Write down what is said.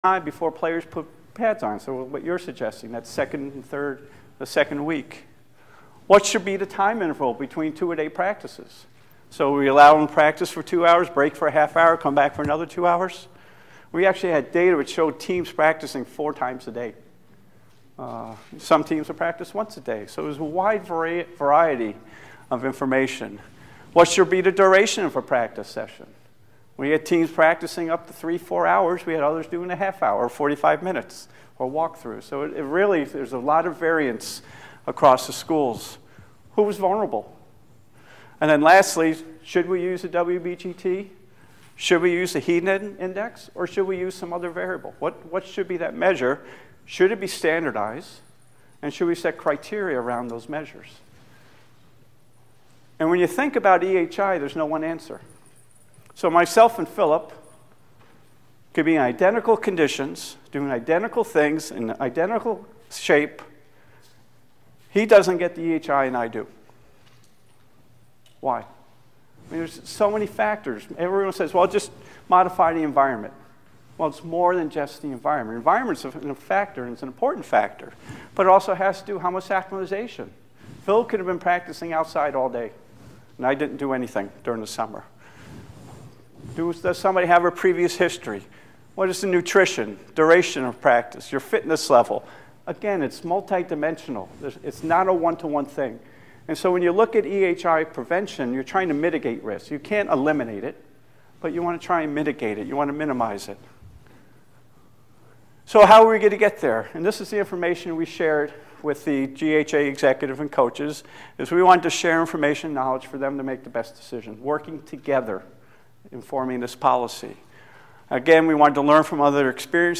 time before players put pads on. So what you're suggesting, that second and third, the second week. What should be the time interval between two-a-day practices? So we allow them to practice for 2 hours, break for a half hour, come back for another 2 hours. We actually had data which showed teams practicing 4 times a day. Some teams will practice once a day. So there's a wide variety of information. What should be the duration of a practice session? We had teams practicing up to 3-4 hours. We had others doing a half hour, or 45 minutes, or walkthrough. So it really, there's a lot of variance across the schools. Who was vulnerable? And then lastly, should we use the WBGT? Should we use the heat index, or should we use some other variable? What should be that measure? Should it be standardized? And should we set criteria around those measures? And when you think about EHI, there's no one answer. So myself and Philip could be in identical conditions, doing identical things in identical shape. He doesn't get the EHI and I do. Why? I mean, there's so many factors. Everyone says, well, just modify the environment. Well, it's more than just the environment. Environment's a factor, and it's an important factor. But it also has to do how much acclimatization. Phil could have been practicing outside all day, and I didn't do anything during the summer. Does somebody have a previous history? What is the nutrition, duration of practice, your fitness level? Again, it's multidimensional. It's not a one-to-one thing. And so when you look at EHI prevention, you're trying to mitigate risk. You can't eliminate it, but you want to try and mitigate it. You want to minimize it. So how are we going to get there? And this is the information we shared with the GHA executive and coaches, is we wanted to share information and knowledge for them to make the best decision, working together in forming this policy. Again, we wanted to learn from other experiences.